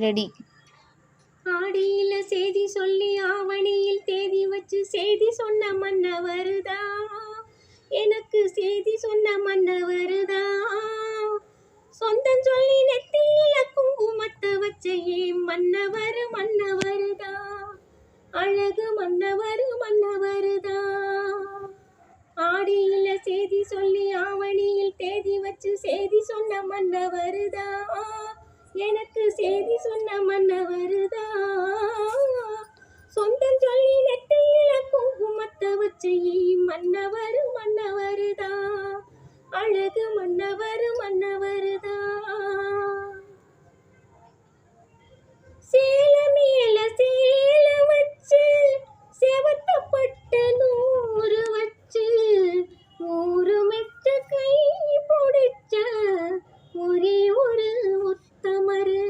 Ready. ஆடியில செய்தி சொல்லி ஆவணியில் தேதி வச்சு செய்தி சொன்ன மன்னவருதா, எனக்கு செய்தி சொன்ன மன்னவருதா. சொந்தம் சொல்லி நெத்தியில குங்குமத்தை வச்ச ஏன் மன்னவர் மன்னவருதா, அழகு மன்னவர் மன்னவருதா. ஆடியில செய்தி சொல்லி ஆவணியில் தேதி வச்சு செய்தி சொன்ன மன்னவருதா, எனக்கு செய்தி சொன்ன மன்னவருதா. சொந்தம் சொல்லி நெத்தியில குங்குமத்தை வச்சு மன்னவர் மன்னவருதா, அழகு மன்னவர் மன்னவருதா. சேல மேல சேல வச்சு செவத்தப்பட்ட நூறு வச்சு நூறு மெச்ச கை பிடிச்ச ஒரே ஒரு உத்தமரு.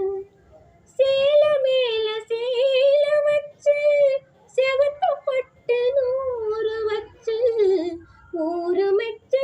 சேல மேல சேல வச்சு செவத்தப்பட்ட நூறு வச்சு நூறு மெச்ச